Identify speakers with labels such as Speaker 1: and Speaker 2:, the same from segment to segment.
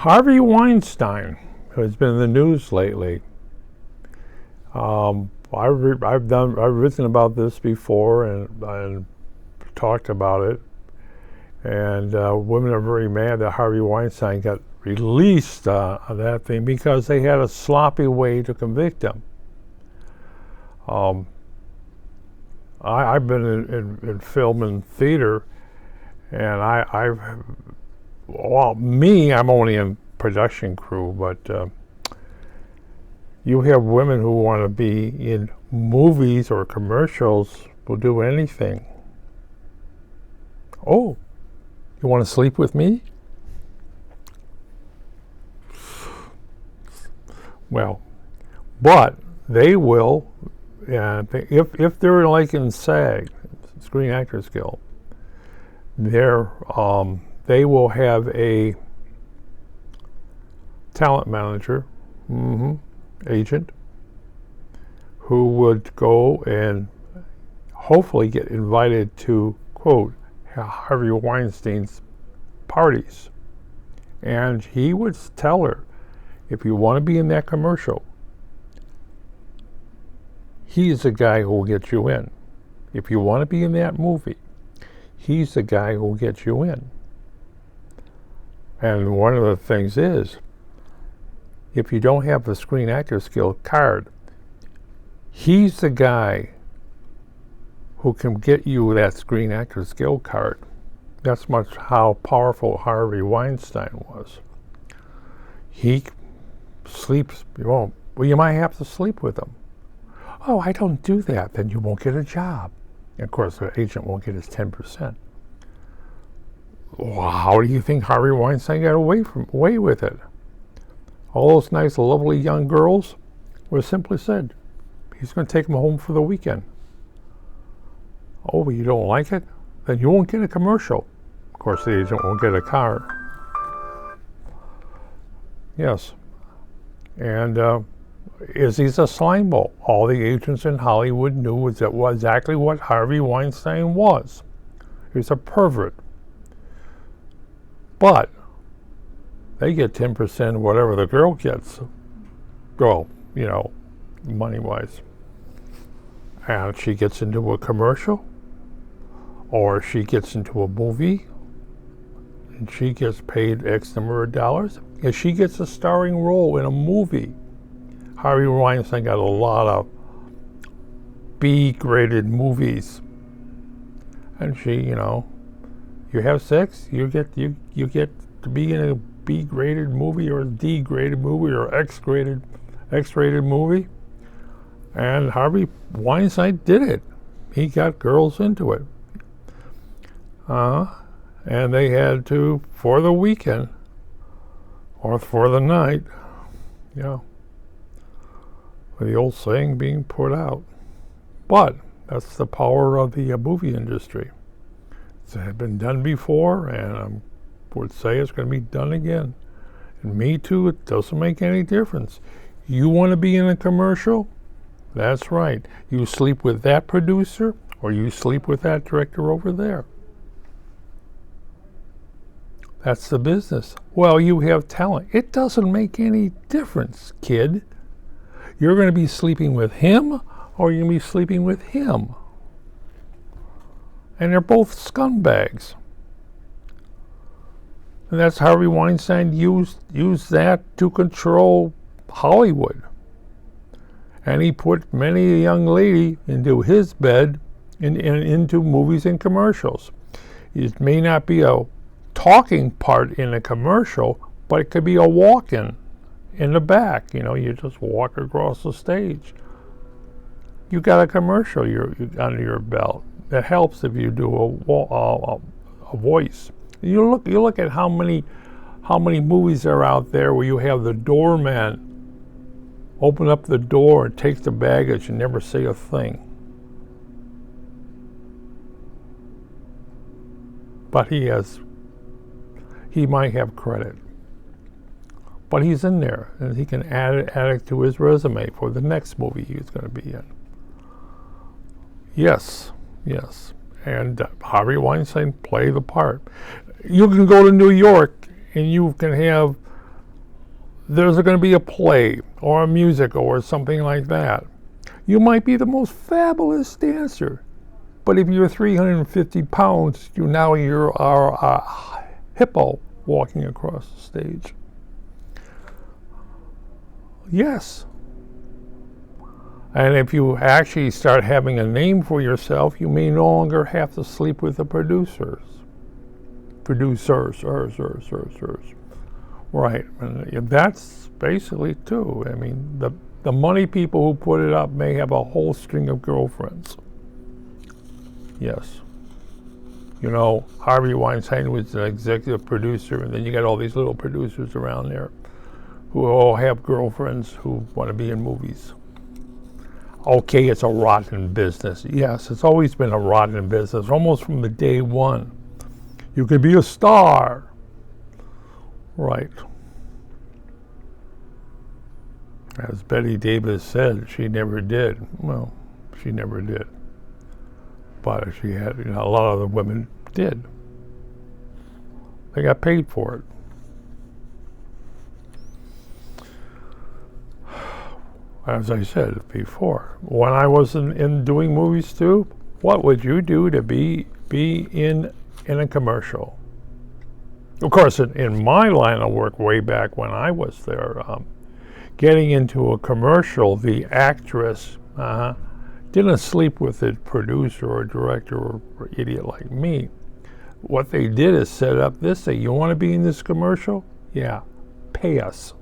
Speaker 1: Harvey Weinstein has been in the news lately. I've written about this before and talked about it, and women are very mad that Harvey Weinstein got released on that thing because they had a sloppy way to convict him. I've been in film and theater, and I'm only in production crew, but you have women who want to be in movies or commercials, will do anything. Oh, you want to sleep with me? Well, but they will, if they're like in SAG, Screen Actors Guild, they will have a talent manager, agent, who would go and hopefully get invited to, quote, Harvey Weinstein's parties. And he would tell her, if you want to be in that commercial, he's the guy who will get you in. If you want to be in that movie, he's the guy who will get you in. And one of the things is, if you don't have the Screen Actors Guild card, he's the guy who can get you that Screen Actors Guild card. That's much how powerful Harvey Weinstein was. He sleeps, well, you might have to sleep with him. Oh, I don't do that, then you won't get a job. And of course, the agent won't get his 10%. Well, how do you think Harvey Weinstein got away with it? All those nice, lovely young girls were simply said, he's going to take them home for the weekend. Oh, but you don't like it? Then you won't get a commercial. Of course, the agent won't get a car. Yes. And he's a slime ball. All the agents in Hollywood knew exactly what Harvey Weinstein was. He was a pervert. But they get 10% of whatever the girl gets. Well, money-wise. And she gets into a commercial, or she gets into a movie, and she gets paid X number of dollars. If she gets a starring role in a movie, Harvey Weinstein got a lot of B-graded movies. And she, you have sex, you get to be in a B-graded movie or a D-graded movie or X-rated movie. And Harvey Weinstein did it. He got girls into it. And they had to, for the weekend, or for the night, the old saying being put out. But that's the power of the movie industry. It had been done before, and I would say it's going to be done again. And me too, it doesn't make any difference. You want to be in a commercial? That's right. You sleep with that producer, or you sleep with that director over there. That's the business. Well, you have talent. It doesn't make any difference, kid. You're going to be sleeping with him, or you're going to be sleeping with him. And they're both scumbags. And that's Harvey Weinstein used that to control Hollywood. And he put many a young lady into his bed into movies and commercials. It may not be a talking part in a commercial, but it could be a walk-in in the back. You just walk across the stage. You got a commercial under your belt. It helps if you do a voice. You look at how many movies are out there where you have the doorman open up the door and take the baggage and never say a thing. But he might have credit. But he's in there, and he can add it to his resume for the next movie he's going to be in. Yes. And Harvey Weinstein played the part. You can go to New York, and you can have there's going to be a play or a musical or something like that. You might be the most fabulous dancer, but if you're 350 pounds, you're a hippo walking across the stage. Yes. And if you actually start having a name for yourself, you may no longer have to sleep with the producers. Right. And that's basically too. I mean, the money people who put it up may have a whole string of girlfriends. Yes. You know, Harvey Weinstein was an executive producer, and then you got all these little producers around there who all have girlfriends who want to be in movies. Okay, it's a rotten business. Yes, it's always been a rotten business, almost from the day one. You can be a star. Right. As Betty Davis said, she never did. Well, she never did. But she had, a lot of the women did. They got paid for it. As I said before, when I was in doing movies too, what would you do to be in a commercial? Of course, in my line of work way back when I was there, getting into a commercial, the actress didn't sleep with the producer or director or idiot like me. What they did is set up this, say, you want to be in this commercial? Yeah, pay us.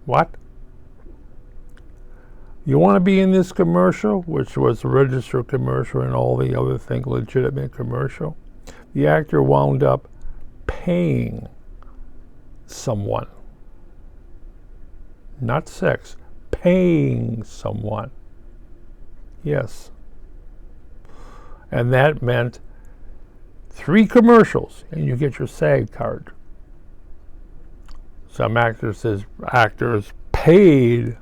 Speaker 1: What? You want to be in this commercial, which was a registered commercial and all the other things, legitimate commercial? The actor wound up paying someone. Not sex, paying someone. Yes. And that meant 3 commercials and you get your SAG card. Some actors paid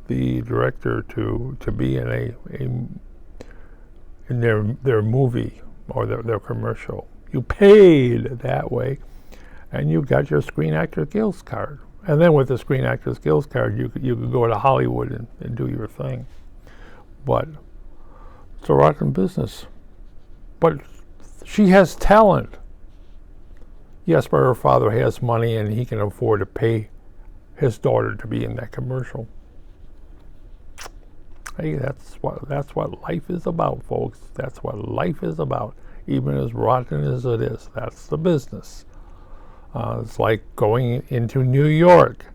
Speaker 1: the director to be in their movie or their commercial. You paid that way, and you got your Screen Actors Guild card. And then with the Screen Actors Guild card, you could go to Hollywood and do your thing. But it's a rotten business. But she has talent. Yes, but her father has money and he can afford to pay his daughter to be in that commercial. Hey, that's what life is about, folks. That's what life is about. Even as rotten as it is, that's the business. It's like going into New York.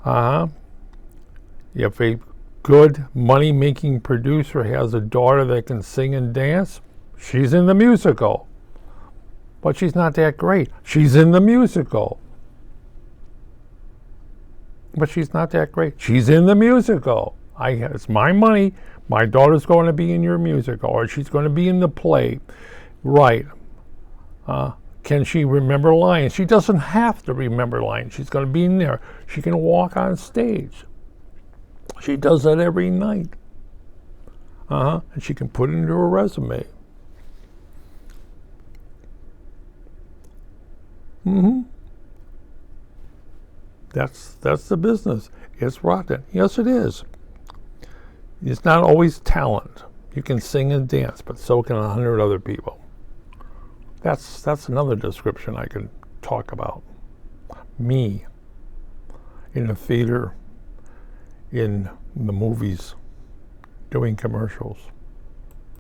Speaker 1: If a good money-making producer has a daughter that can sing and dance, she's in the musical. But she's not that great. She's in the musical. But she's not that great. She's in the musical. It's my money. My daughter's going to be in your musical, or she's going to be in the play. Right. Can she remember lines? She doesn't have to remember lines. She's going to be in there. She can walk on stage. She does that every night. And she can put it into her resume. That's the business. It's rotten. Yes, it is. It's not always talent. You can sing and dance, but so can 100 other people. That's another description I can talk about. Me in the theater, in the movies, doing commercials.